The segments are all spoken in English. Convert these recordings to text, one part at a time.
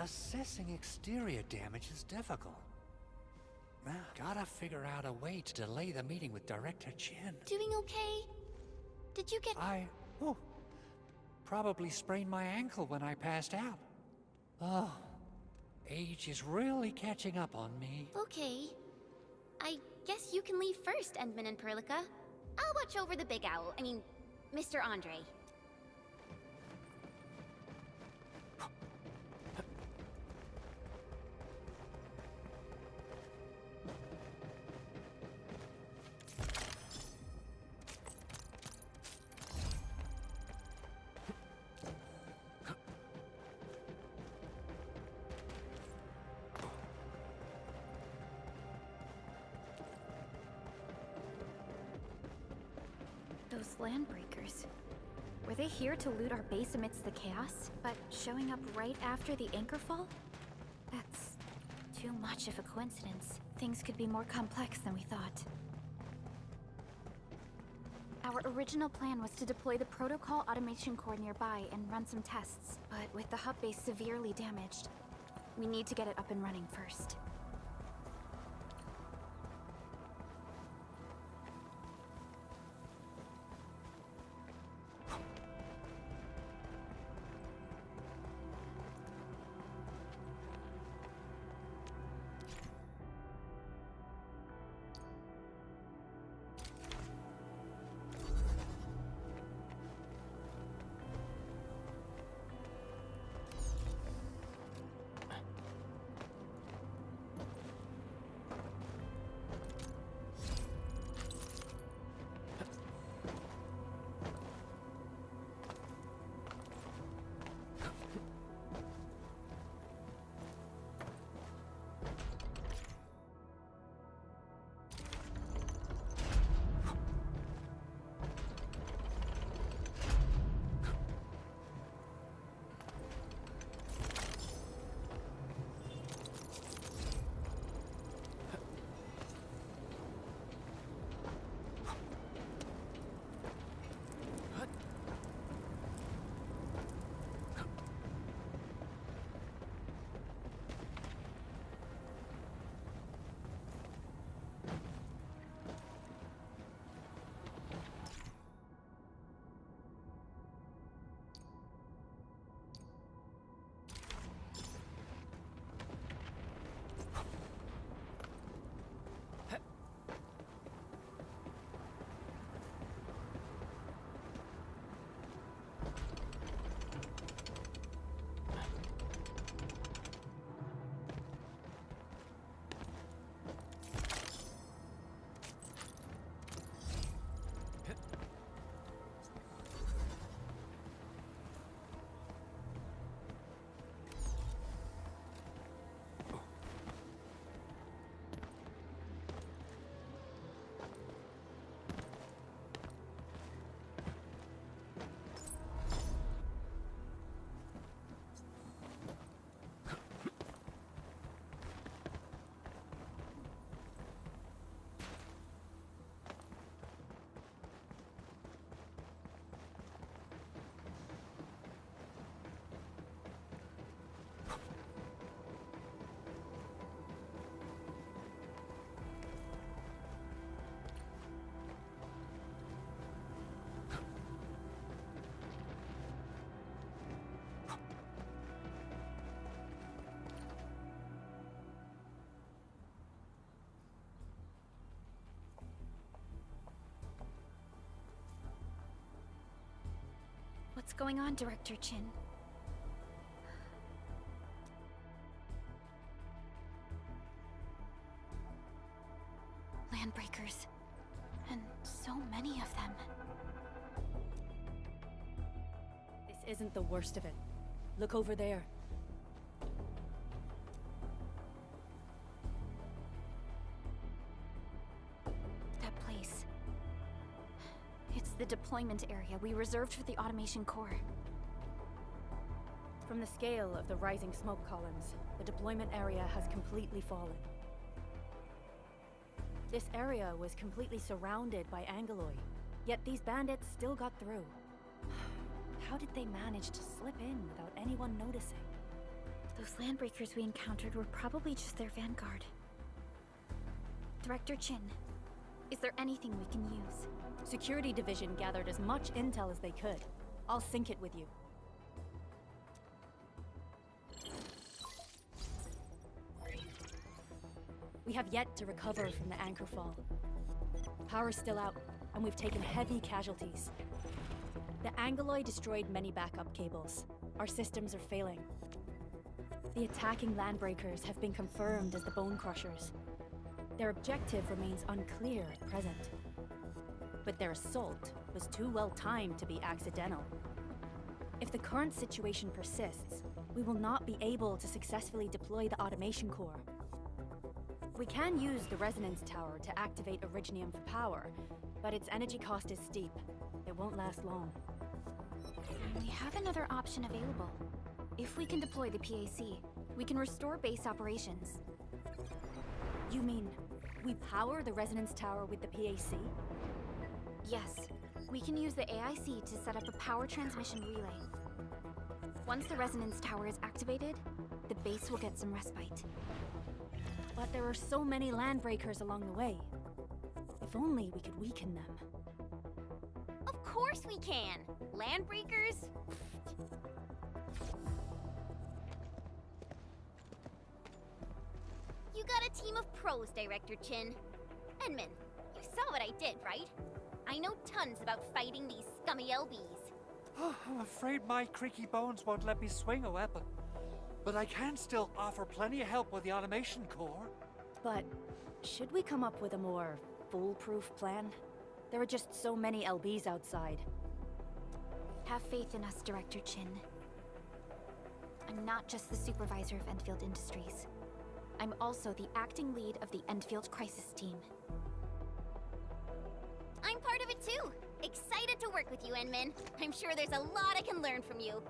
Assessing exterior damage is difficult. Gotta figure out a way to delay the meeting with Director Chin. Doing okay? Did you get... Oh, probably sprained my ankle when I passed out. Oh, age is really catching up on me. Okay. I guess you can leave first, Endman and Perlica. I'll watch over the Big Owl. I mean, Mr. Andre. Those landbreakers. Were they here to loot our base amidst the chaos, but showing up right after the anchor fall? That's too much of a coincidence. Things could be more complex than we thought. Our original plan was to deploy the protocol automation core nearby and run some tests, but with the hub base severely damaged, we need to get it up and running first. What's going on, Director Chin? Landbreakers. And so many of them. This isn't the worst of it. Look over there. That place. It's the deployment area we reserved for the automation core. From the scale of the rising smoke columns, the deployment area has completely fallen. This area was completely surrounded by Angeloi, yet these bandits still got through. How did they manage to slip in without anyone noticing? Those landbreakers we encountered were probably just their vanguard. Director Chin, is there anything we can use? Security Division gathered as much intel as they could. I'll sync it with you. We have yet to recover from the anchor fall. Power's still out, and we've taken heavy casualties. The Angoloi destroyed many backup cables. Our systems are failing. The attacking landbreakers have been confirmed as the Bone Crushers. Their objective remains unclear at present. But their assault was too well timed to be accidental. If the current situation persists, we will not be able to successfully deploy the automation core. We can use the resonance tower to activate Originium for power, but its energy cost is steep. It won't last long. We have another option available. If we can deploy the PAC, we can restore base operations. You mean, we power the resonance tower with the PAC? Yes, we can use the AIC to set up a power transmission relay. Once the resonance tower is activated, the base will get some respite. But there are so many landbreakers along the way. If only we could weaken them. Of course we can! Landbreakers? You got a team of pros, Director Chin. Edmund, you saw what I did, right? I know tons about fighting these scummy LBs. I'm afraid my creaky bones won't let me swing a weapon. But I can still offer plenty of help with the automation core. But should we come up with a more foolproof plan? There are just so many LBs outside. Have faith in us, Director Chin. I'm not just the supervisor of Endfield Industries. I'm also the acting lead of the Endfield Crisis Team. I'm part of it too. Excited to work with you, Enmin. I'm sure there's a lot I can learn from you.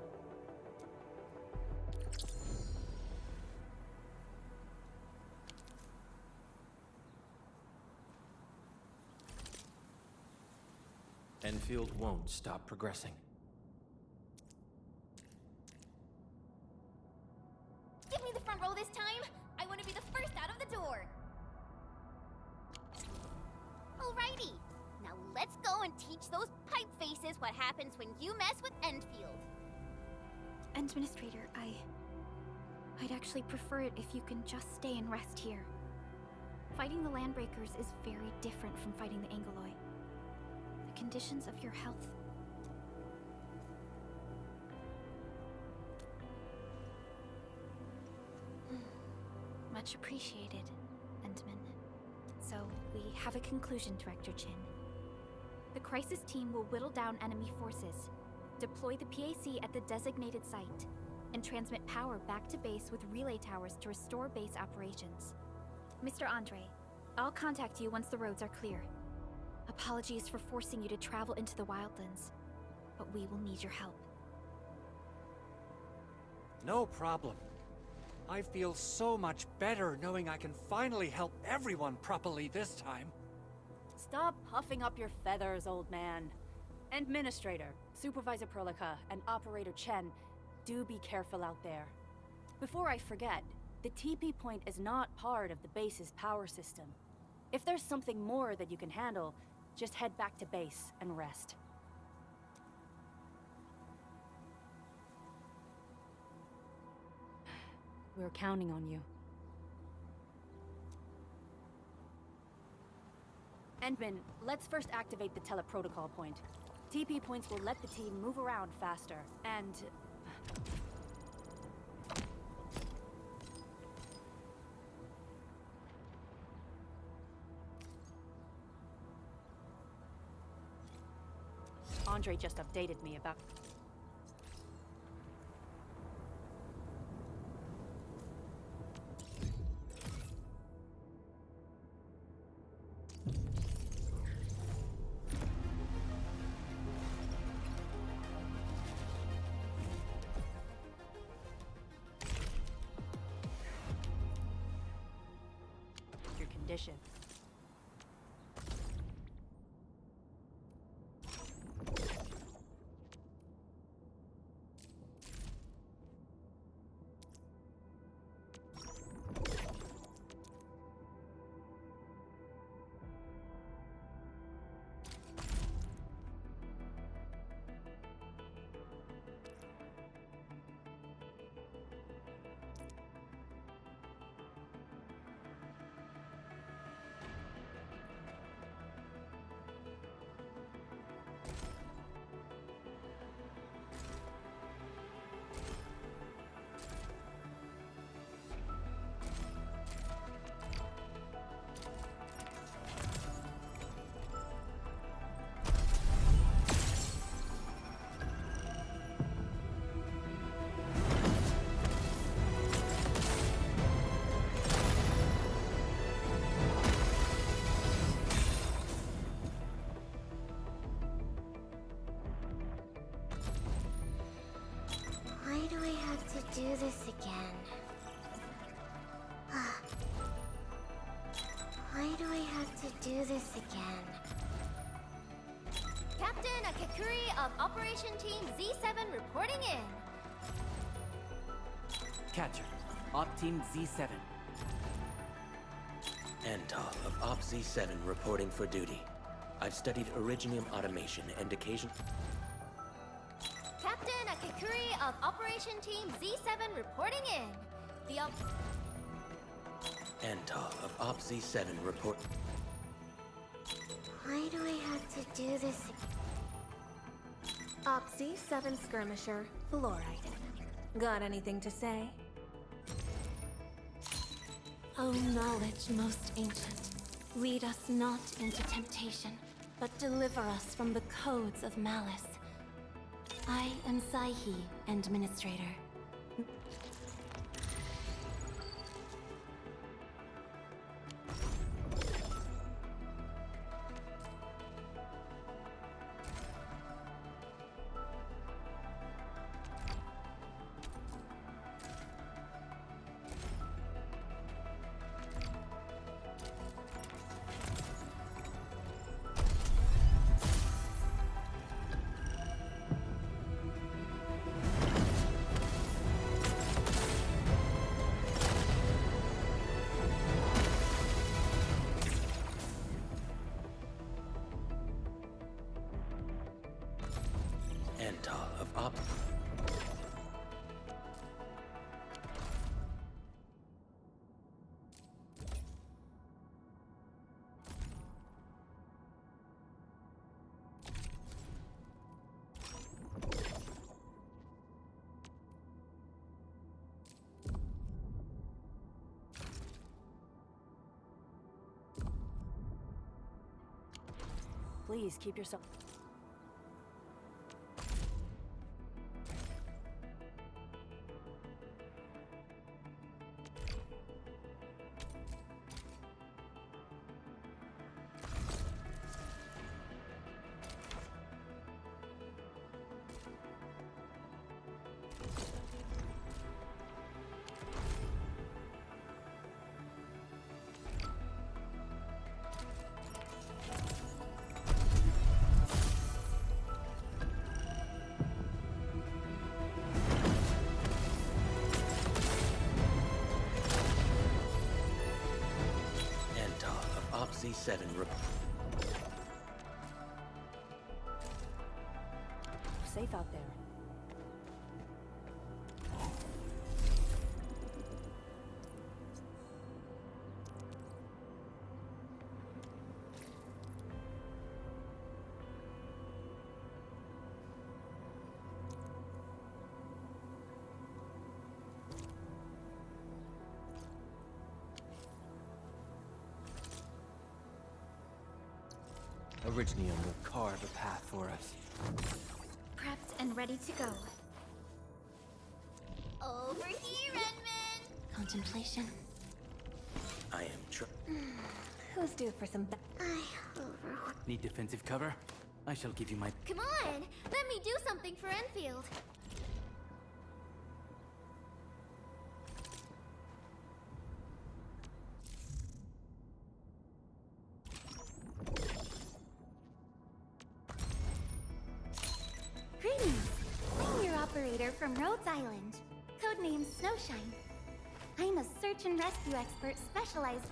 Enfield won't stop progressing. Give me the front row this time. I want to be the first out of the door. Alrighty. Now let's go and teach those pipe faces what happens when you mess with Endfield. Administrator, I'd actually prefer it if you can just stay and rest here. Fighting the Landbreakers is very different from fighting the Angoloi. The conditions of your health... Much appreciated, Endman. So, we have a conclusion, Director Chin. The Crisis Team will whittle down enemy forces, deploy the PAC at the designated site, and transmit power back to base with relay towers to restore base operations. Mr. Andre, I'll contact you once the roads are clear. Apologies for forcing you to travel into the wildlands, but we will need your help. No problem. I feel so much better knowing I can finally help everyone properly this time. Stop puffing up your feathers, old man. Administrator, Supervisor Perlica, and Operator Chen, do be careful out there. Before I forget, the TP point is not part of the base's power system. If there's something more that you can handle, just head back to base and rest. We're counting on you. Endman, let's first activate the teleprotocol point. TP points will let the team move around faster, and... Andre just updated me about... your condition. do this again? Why do I have to do this again? Captain Akakuri of Operation Team Z7 reporting in. Catcher, Op Team Z7. Antal of Op Z7 reporting for duty. I've studied Originium automation and occasion... Captain Akakuri of Operation Team Z7 reporting in. The Antal of Op Z7 report... Why do I have to do this? Op C7 skirmisher, fluorite. Got anything to say? O knowledge most ancient, lead us not into temptation, but deliver us from the codes of malice. I am Saihi, Administrator. Antal of Op... Please keep yourself. Op Z7 Safe out there. Originium will carve a path for us. Prepped and ready to go. Over here, Redmond! Contemplation. I am Who's due for some Need defensive cover? I shall give you my... Come on! Let me do something for Enfield! Greetings! I'm your operator from Rhodes Island. Codename Snowshine. I'm a search and rescue expert specialized...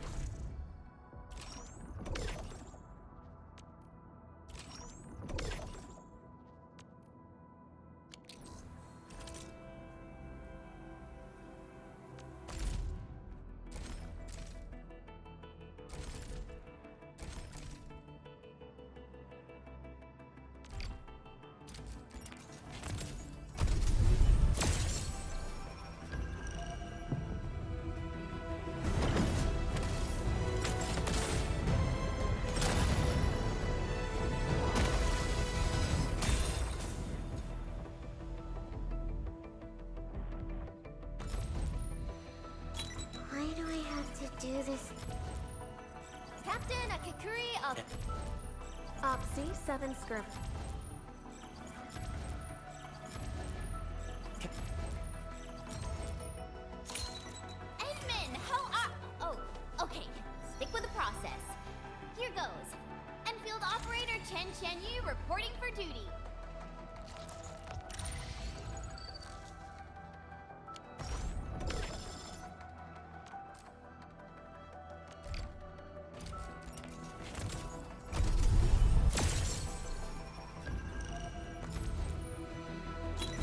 Why do I have to do this? Captain Akakuri of... Op C7 skirmish. process. Here goes. Enfield operator Chen Yu reporting for duty.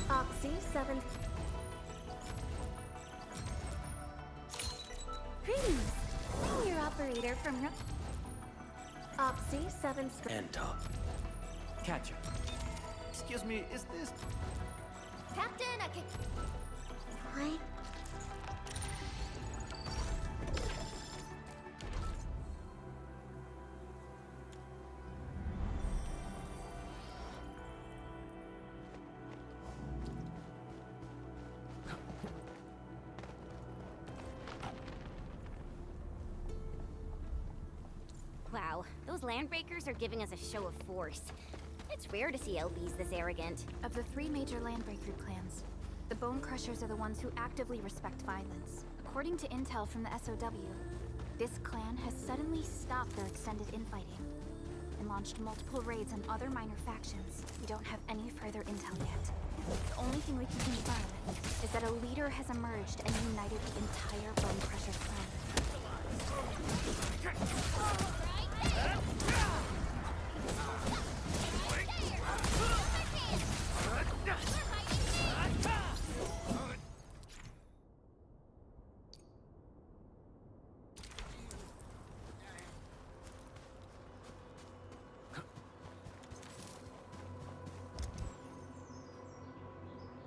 Oxy 7. Greetings! I'm your operator from Oxy 7 And top. Catch her. Excuse me, is this... Captain, I can... Right? Wow, those landbreakers are giving us a show of force. It's rare to see LBs this arrogant. Of the 3 major landbreaker clans, the Bone Crushers are the ones who actively respect violence. According to intel from the SOW, this clan has suddenly stopped their extended infighting and launched multiple raids on other minor factions. We don't have any further intel yet. The only thing we can confirm is that a leader has emerged and united the entire Bone Crusher clan.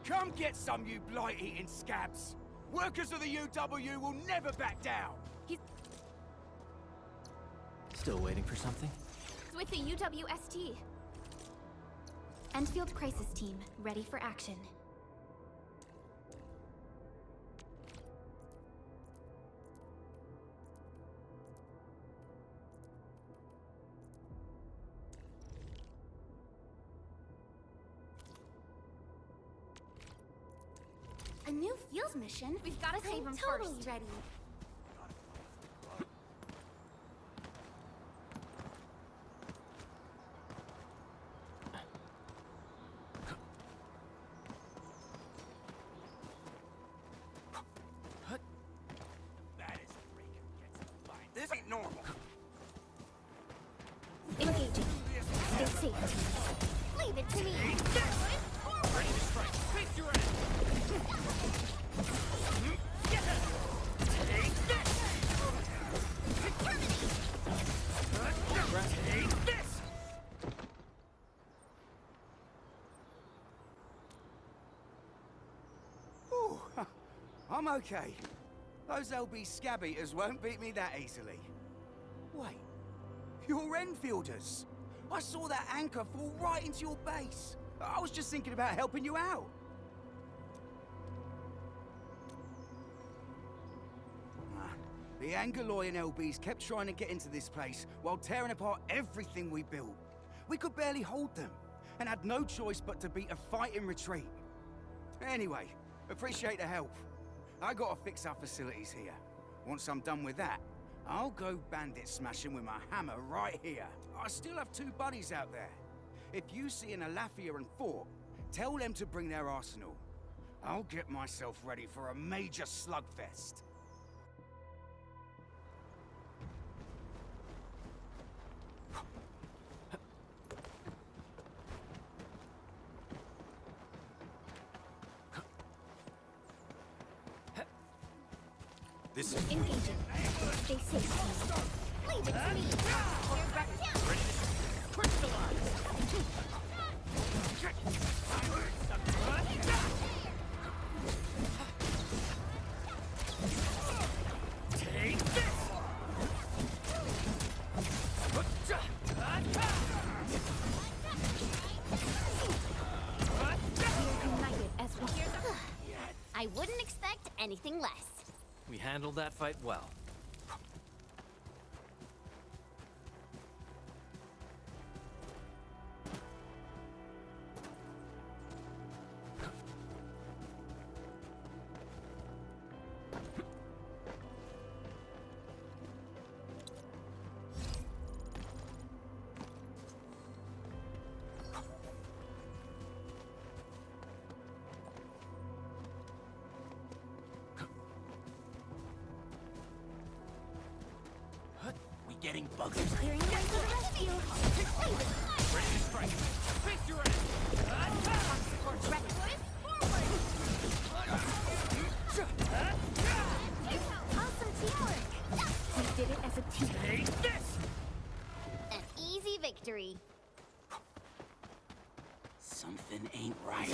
Come get some, you blight-eating scabs! Workers of the UW will never back down! Still waiting for something? It's with the UWST. Endfield Crisis Team, ready for action. A new fields mission? We've got to save him totally first. ready. That is a freak who gets a fight. This ain't normal! Engaging. Stay safe. Leave it to me. Ready to strike! Face your ass! Take this! Take this! Ooh, I'm okay. Those LB scab eaters won't beat me that easily. Wait, you're Enfielders. I saw that anchor fall right into your base. I was just thinking about helping you out. The Angaloy and LBs kept trying to get into this place while tearing apart everything we built. We could barely hold them, and had no choice but to beat a fighting retreat. Anyway, appreciate the help. I gotta fix our facilities here. Once I'm done with that, I'll go bandit smashing with my hammer right here. I still have 2 buddies out there. If you see an Alafia and Fort, tell them to bring their arsenal. I'll get myself ready for a major slugfest. This is Engaging. Stay safe. Leave it to me. You're right down. Take this! We are united as one. I wouldn't expect anything less. We handled that fight well. getting bugs. Clearing the way for the rescue. Ready to strike. Face your ass. Support ready. Awesome teamwork. We did it as a team. Take this! An easy victory. Something ain't right.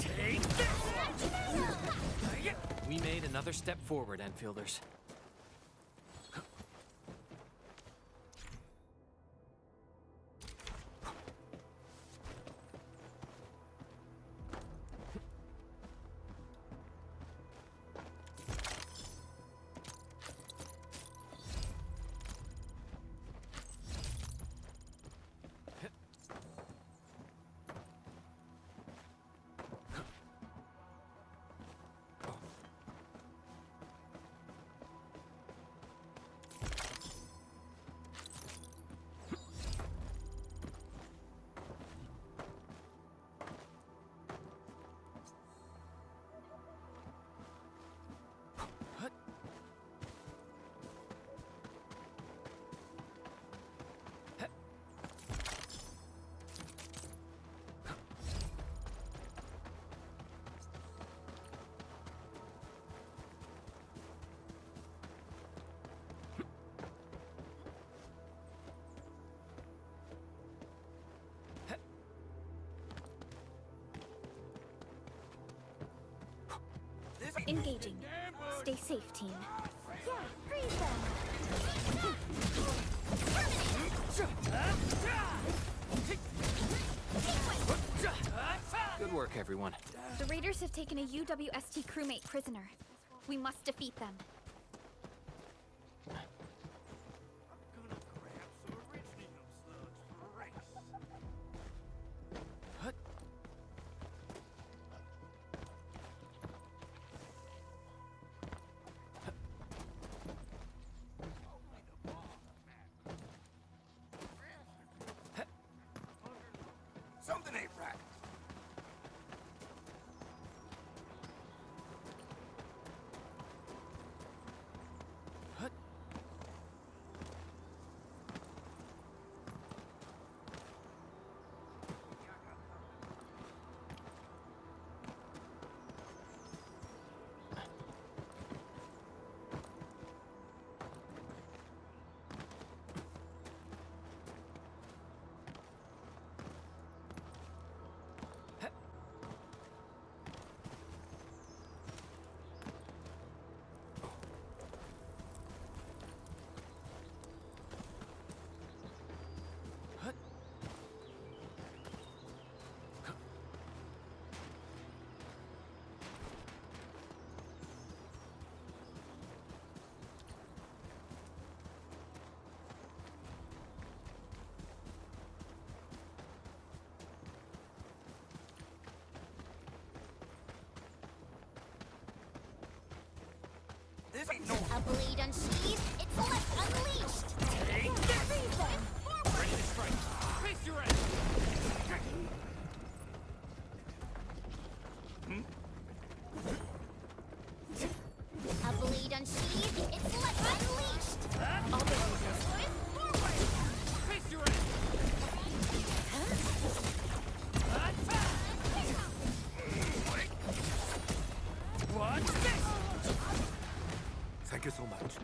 Take this! We made another step forward, Enfielders. Engaging. Stay safe, team. Yeah, freeze them! Good work, everyone. The raiders have taken a UWST crewmate prisoner. We must defeat them. Something ain't right. This ain't no... A blade unsheathed, it's left unleashed. Take this! Ready to strike. Face your ass! A blade unsheathed, it's left unleashed. All the forward! Face your ass! Watch this! Thank you so much.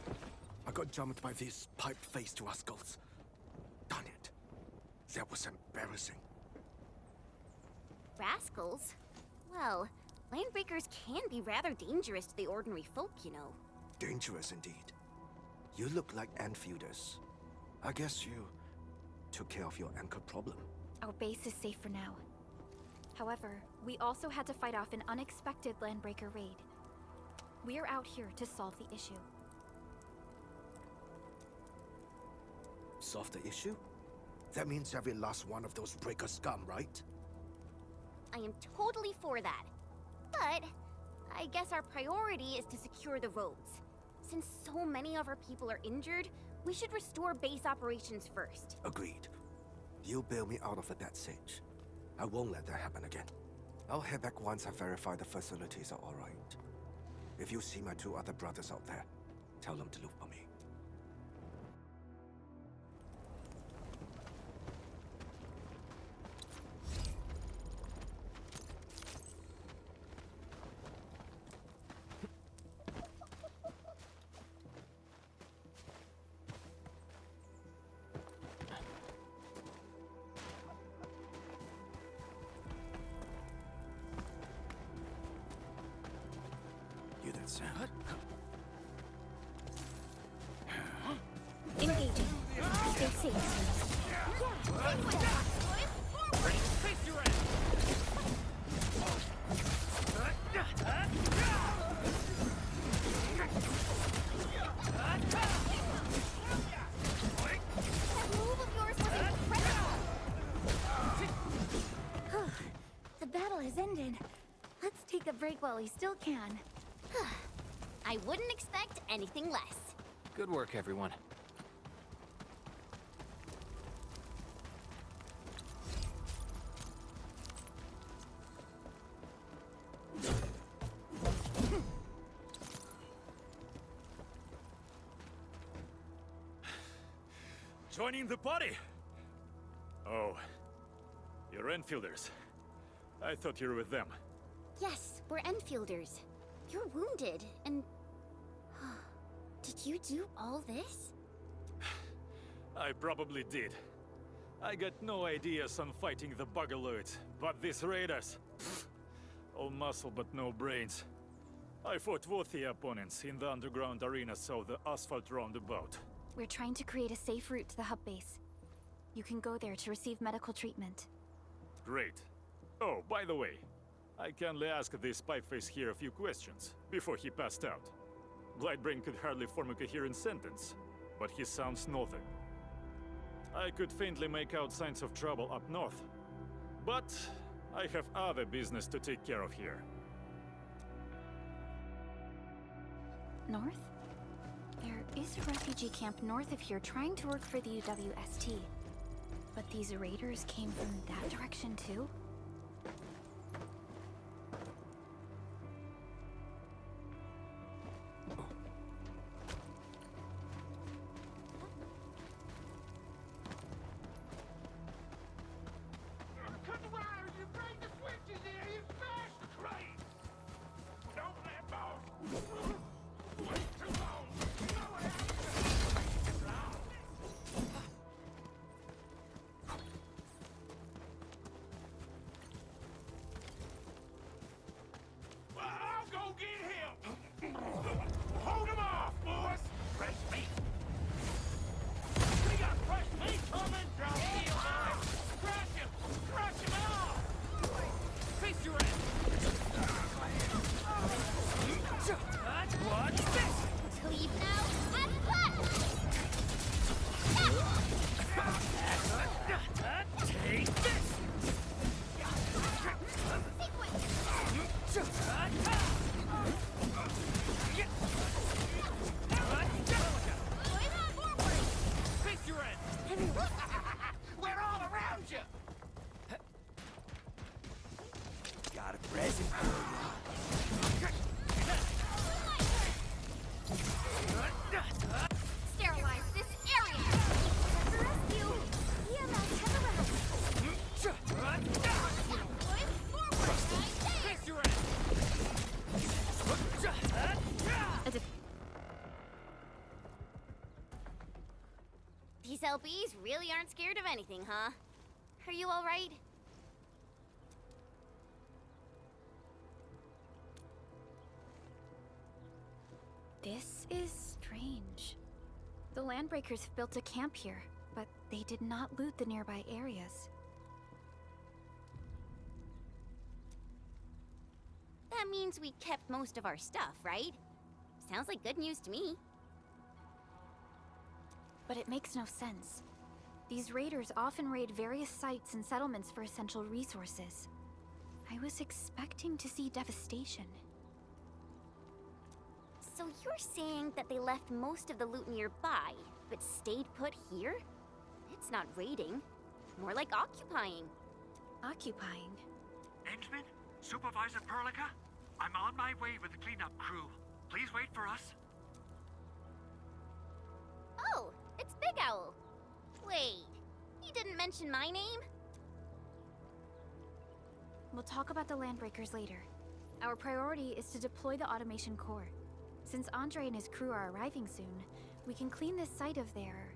I got jumped by these pipe-faced rascals. Darn it. That was embarrassing. Rascals? Well, landbreakers can be rather dangerous to the ordinary folk, you know. Dangerous indeed. You look like Enfielders. I guess you took care of your anchor problem. Our base is safe for now. However, we also had to fight off an unexpected landbreaker raid. We are out here to solve the issue. Solve the issue? That means every last one of those breaker scum, right? I am totally for that. But I guess our priority is to secure the roads. Since so many of our people are injured, we should restore base operations first. Agreed. You bail me out of a death sitch. I won't let that happen again. I'll head back once I verify the facilities are alright. If you see my 2 other brothers out there, tell them to look for me. Hear that sound? Engaging. Stay safe. The battle has ended. Let's take a break while we still can. I wouldn't expect anything less. Good work, everyone. Joining the party? Oh, you're Enfielders. I thought you were with them. Yes, we're Enfielders. You're wounded, and... Did you do all this? I probably did. I got no ideas on fighting the Bugaloids, but these raiders... all muscle but no brains. I fought worthy opponents in the underground arena, so the asphalt roundabout. We're trying to create a safe route to the hub base. You can go there to receive medical treatment. Great. Oh, by the way, I kindly asked this pipe-face here a few questions before he passed out. Blightbrain could hardly form a coherent sentence, but he sounds northern. I could faintly make out signs of trouble up north, but I have other business to take care of here. North? There is a refugee camp north of here trying to work for the UWST. But these raiders came from that direction too? Cut the wires, you break the switches here, you smash the crate! Don't let boss! Wait too long! You know what well, I'll go get him! Hold him off, boys! Fresh meat! We got fresh meat coming! Drop the boys! Crush him! Crush him off! Face your ass! What's this? Leave now, and cut! Take this! Face your end! We're all around you! Got a present for you. Sterilize this area! The rescue! EMS has arrived! Boys, forward! Face your end! These LBs really aren't scared of anything, huh? Are you all right? This is strange. The Landbreakers have built a camp here, but they did not loot the nearby areas. That means we kept most of our stuff, right? Sounds like good news to me. But it makes no sense. These raiders often raid various sites and settlements for essential resources. I was expecting to see devastation. So you're saying that they left most of the loot nearby, but stayed put here? It's not raiding. More like occupying. Occupying? Endman? Supervisor Perlica? I'm on my way with the cleanup crew. Please wait for us. Oh, it's Big Owl. Wait, he didn't mention my name? We'll talk about the Landbreakers later. Our priority is to deploy the automation core. Since Andre and his crew are arriving soon, we can clean this site of their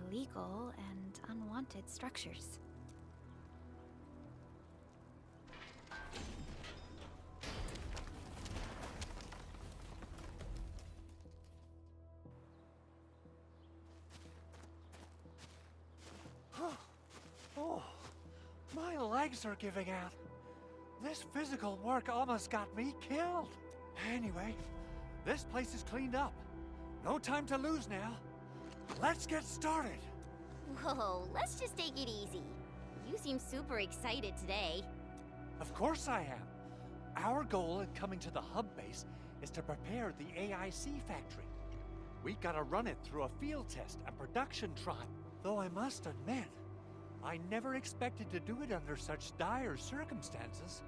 illegal and unwanted structures. Oh, my legs are giving out. This physical work almost got me killed. Anyway, this place is cleaned up. No time to lose now. Let's get started. Whoa, let's just take it easy. You seem super excited today. Of course I am. Our goal in coming to the hub base is to prepare the AIC factory. We gotta run it through a field test and production trial. Though I must admit, I never expected to do it under such dire circumstances.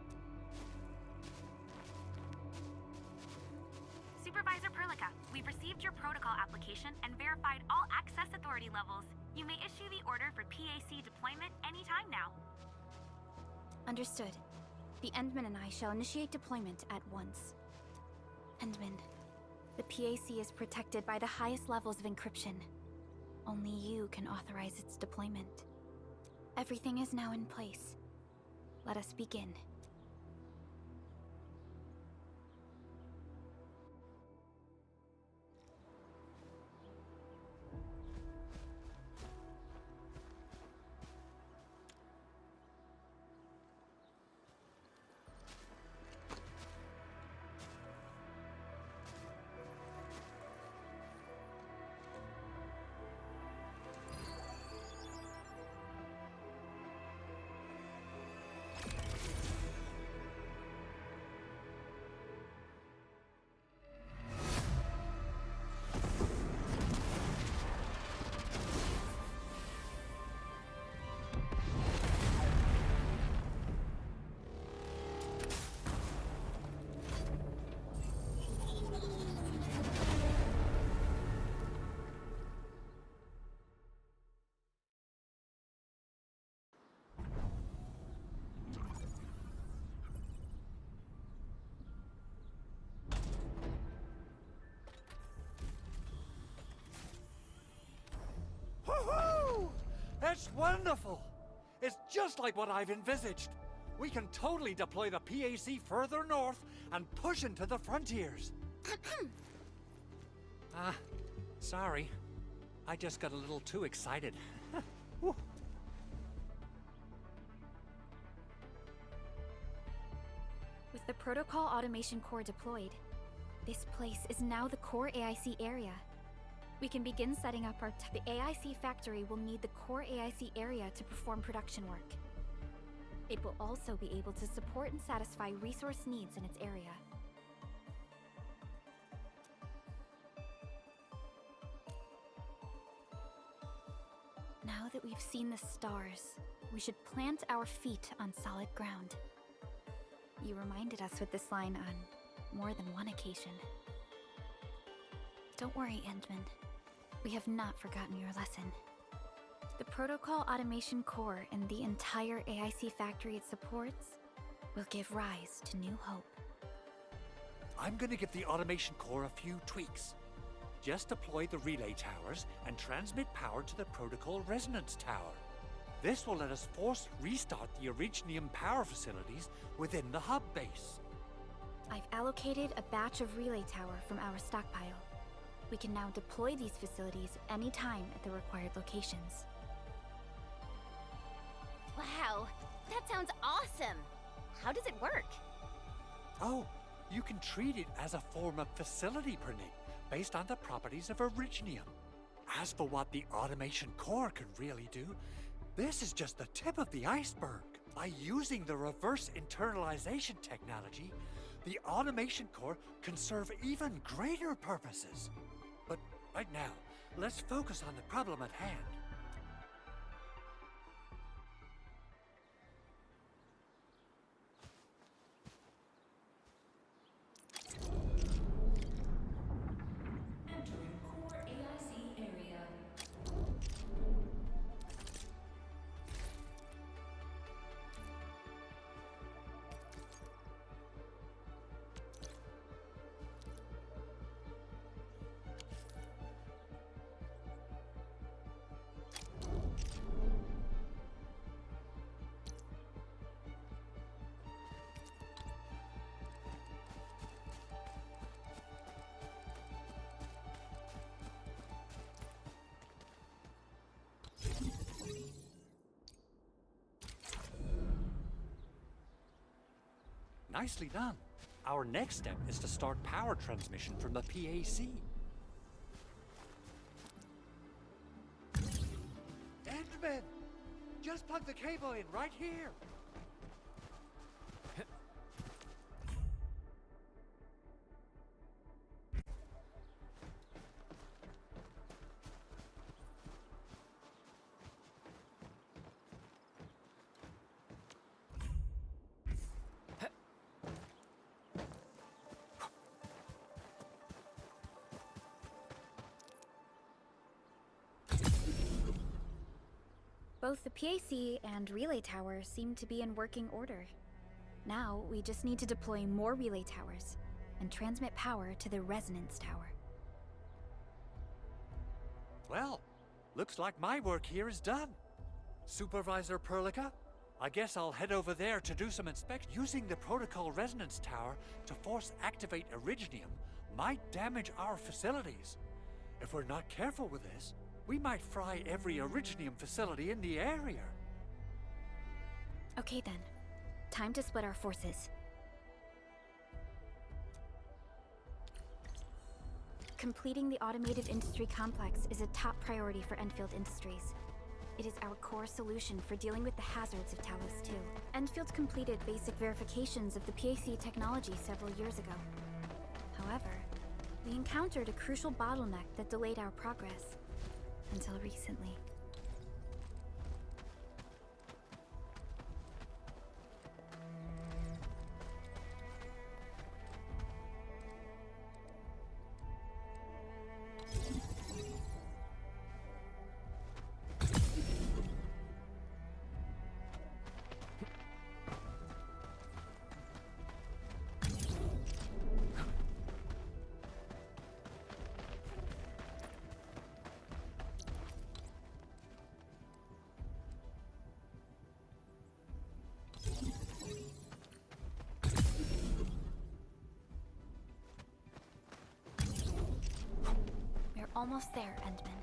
Supervisor Perlica, we've received your protocol application and verified all access authority levels. You may issue the order for PAC deployment anytime now. Understood. The Endman and I shall initiate deployment at once. Endman, the PAC is protected by the highest levels of encryption. Only you can authorize its deployment. Everything is now in place. Let us begin. Woohoo! That's wonderful! It's just like what I've envisaged. We can totally deploy the PAC further north and push into the frontiers. Sorry. I just got a little too excited. Whew. With the protocol automation core deployed, this place is now the core AIC area. We can begin setting up the AIC factory will need the core AIC area to perform production work. It will also be able to support and satisfy resource needs in its area. Now that we've seen the stars, we should plant our feet on solid ground. You reminded us with this line on more than one occasion. Don't worry, Endman. We have not forgotten your lesson. The protocol automation core and the entire AIC factory it supports will give rise to new hope. I'm gonna give the automation core a few tweaks. Just deploy the relay towers and transmit power to the protocol resonance tower. This will let us force restart the Originium power facilities within the hub base. I've allocated a batch of relay tower from our stockpile. We can now deploy these facilities anytime at the required locations. Wow, that sounds awesome! How does it work? Oh, you can treat it as a form of facility permit based on the properties of Originium. As for what the automation core can really do, this is just the tip of the iceberg. By using the reverse internalization technology, the automation core can serve even greater purposes. But right now, let's focus on the problem at hand. Nicely done. Our next step is to start power transmission from the PAC. Endman! Just plug the cable in right here! Both the PAC and relay tower seem to be in working order. Now, we just need to deploy more relay towers and transmit power to the resonance tower. Well, looks like my work here is done. Supervisor Perlica, I guess I'll head over there to do some inspection. Using the protocol resonance tower to force activate Originium might damage our facilities. If we're not careful with this, we might fry every Originium facility in the area. Okay then. Time to split our forces. Completing the automated industry complex is a top priority for Endfield Industries. It is our core solution for dealing with the hazards of Talos 2. Endfield completed basic verifications of the PAC technology several years ago. However, we encountered a crucial bottleneck that delayed our progress. Until recently. Almost there, Endman.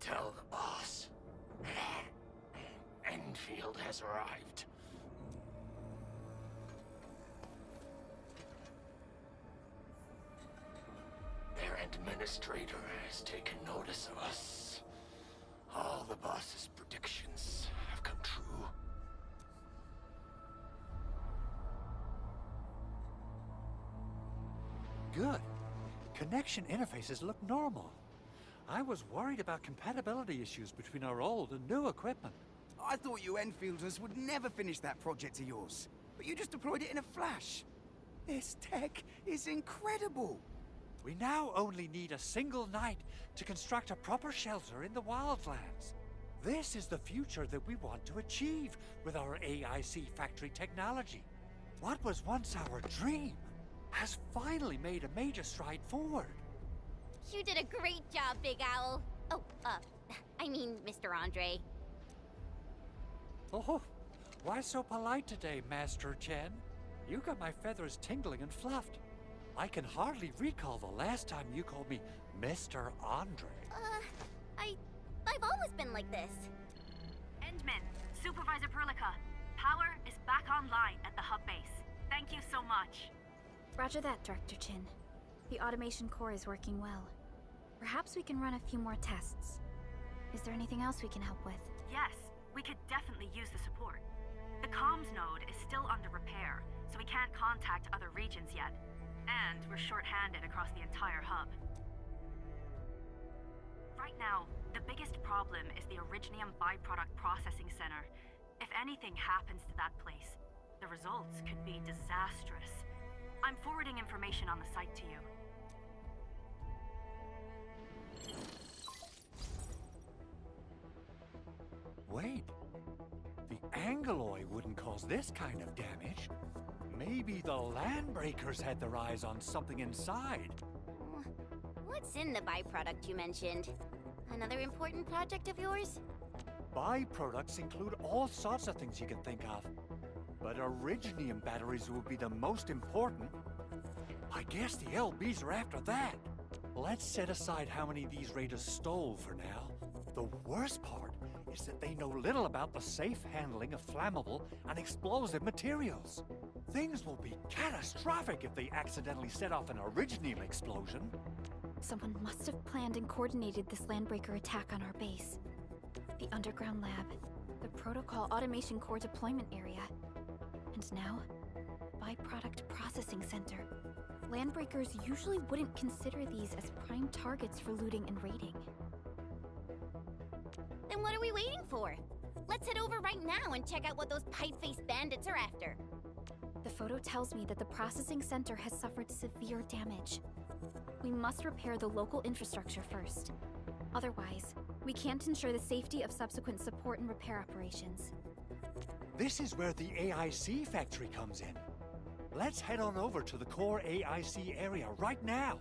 Tell the boss. Endfield has arrived. Their administrator has taken notice of us. All the boss's predictions have come true. Good. Connection interfaces look normal. I was worried about compatibility issues between our old and new equipment. I thought you Enfielders would never finish that project of yours, but you just deployed it in a flash. This tech is incredible. We now only need a single night to construct a proper shelter in the wildlands. This is the future that we want to achieve with our AIC factory technology. What was once our dream has finally made a major stride forward. You did a great job, Big Owl. Oh, I mean, Mr. Andre. Oh, why so polite today, Master Chen? You got my feathers tingling and fluffed. I can hardly recall the last time you called me Mr. Andre. I've always been like this. Endman, Supervisor Perlica, power is back online at the hub base. Thank you so much. Roger that, Director Chin. The automation core is working well. Perhaps we can run a few more tests. Is there anything else we can help with? Yes, we could definitely use the support. The comms node is still under repair, so we can't contact other regions yet. And we're short-handed across the entire hub. Right now, the biggest problem is the Originium byproduct processing center. If anything happens to that place, the results could be disastrous. I'm forwarding information on the site to you. Wait. The Angeloi wouldn't cause this kind of damage. Maybe the Landbreakers had their eyes on something inside. What's in the byproduct you mentioned? Another important project of yours? Byproducts include all sorts of things you can think of. But Originium batteries will be the most important. I guess the LBs are after that. Let's set aside how many these raiders stole for now. The worst part is that they know little about the safe handling of flammable and explosive materials. Things will be catastrophic if they accidentally set off an Originium explosion. Someone must have planned and coordinated this Landbreaker attack on our base. The underground lab, the Protocol Automation Core deployment area, and now, Byproduct Processing Center. Landbreakers usually wouldn't consider these as prime targets for looting and raiding. Then what are we waiting for? Let's head over right now and check out what those pipe-faced bandits are after. The photo tells me that the processing center has suffered severe damage. We must repair the local infrastructure first. Otherwise, we can't ensure the safety of subsequent support and repair operations. This is where the AIC factory comes in. Let's head on over to the core AIC area right now.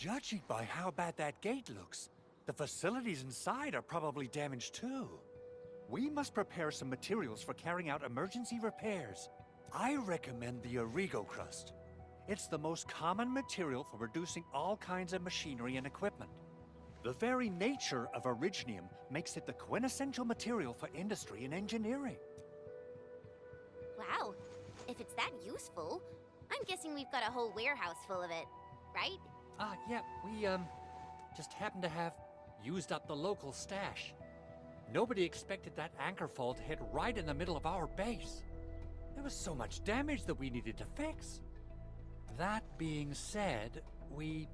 Judging by how bad that gate looks, the facilities inside are probably damaged too. We must prepare some materials for carrying out emergency repairs. I recommend the Origo crust. It's the most common material for producing all kinds of machinery and equipment. The very nature of Originium makes it the quintessential material for industry and engineering. Wow, if it's that useful, I'm guessing we've got a whole warehouse full of it, right? Yeah, we, just happen to have used up the local stash. Nobody expected that anchor fall to hit right in the middle of our base. There was so much damage that we needed to fix. That being said, we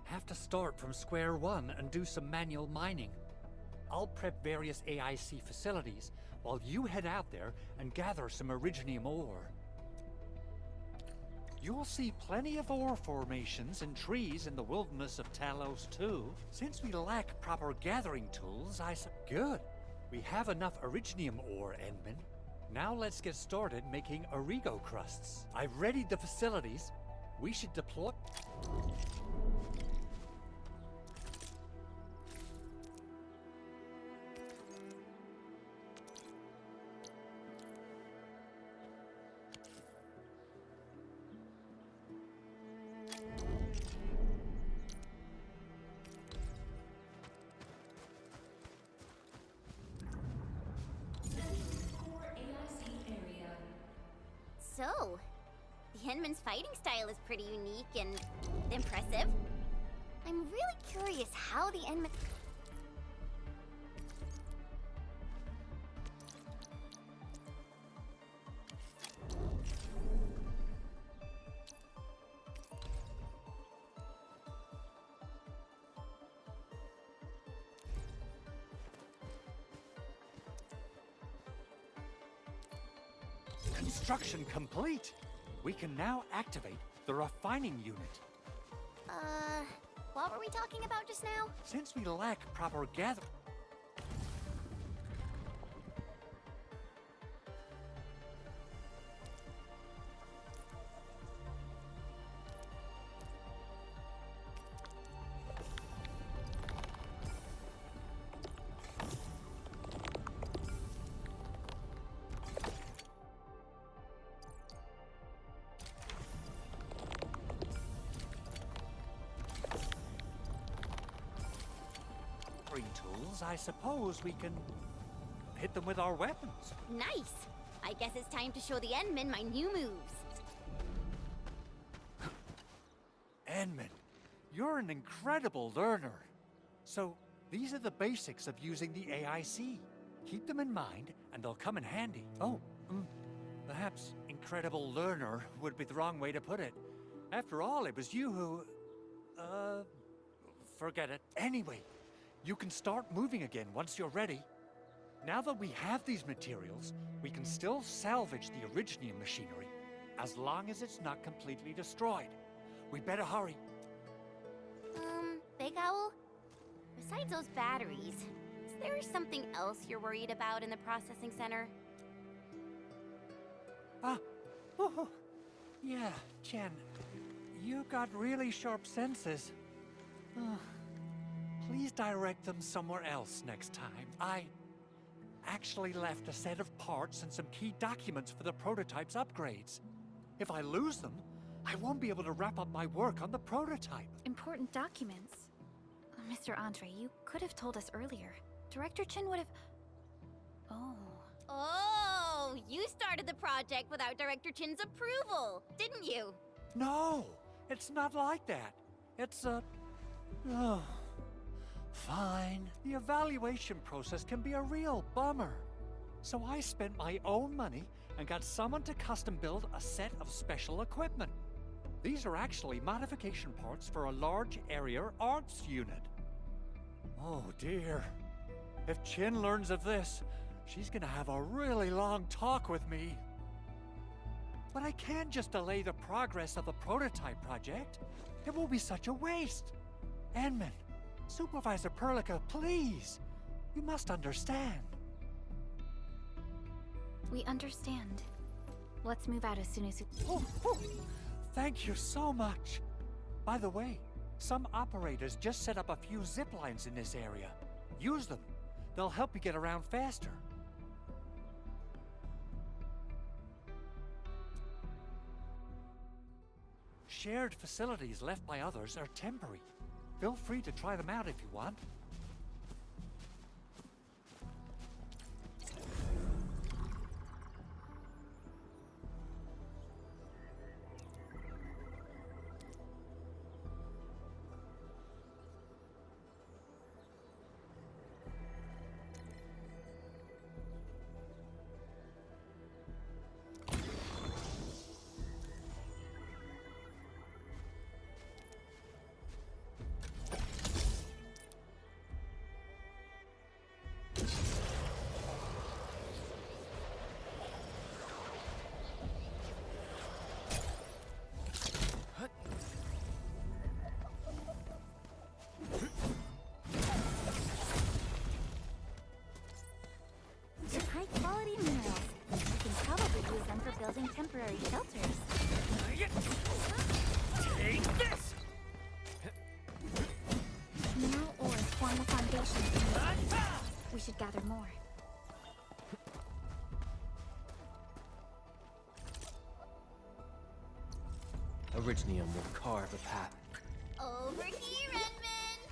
have to start from square one and do some manual mining. I'll prep various AIC facilities while you head out there and gather some Originium ore. You'll see plenty of ore formations and trees in the wilderness of Talos too. Since we lack proper gathering tools, Good. We have enough Originium ore, Endman. Now let's get started making Origo crusts. I've readied the facilities. We should deploy... So, the Henman's fighting style is pretty unique and impressive. I'm really curious how the Henman... Construction complete. We can now activate the refining unit. What were we talking about just now? Since we lack proper gather... tools, I suppose we can hit them with our weapons. Nice! I guess it's time to show the Endmen my new moves. Endman, you're an incredible learner. So, these are the basics of using the AIC. Keep them in mind, and they'll come in handy. Oh, perhaps incredible learner would be the wrong way to put it. After all, it was you who... forget it. Anyway, you can start moving again once you're ready. Now that we have these materials, we can still salvage the Originium machinery, as long as it's not completely destroyed. We better hurry. Big Owl? Besides those batteries, is there something else you're worried about in the processing center? Yeah, Chen. You got really sharp senses. Please direct them somewhere else next time. I actually left a set of parts and some key documents for the prototype's upgrades. If I lose them, I won't be able to wrap up my work on the prototype. Important documents. Mr. Andre, you could have told us earlier. Director Chin would have... Oh, you started the project without Director Chin's approval, didn't you? No, it's not like that. It's fine. The evaluation process can be a real bummer. So I spent my own money and got someone to custom build a set of special equipment. These are actually modification parts for a large area arts unit. Oh dear. If Chin learns of this, she's gonna have a really long talk with me. But I can't just delay the progress of the prototype project. It will be such a waste. Endman, Supervisor Perlica, please. You must understand. We understand. Let's move out as soon as we... Thank you so much. By the way, some operators just set up a few zip lines in this area. Use them. They'll help you get around faster. Shared facilities left by others are temporary. Feel free to try them out if you want. High-quality minerals. We can probably use them for building temporary shelters. Take this! Mineral ores form the foundation for this. We should gather more. Originium will carve a path. Over here, Edmund!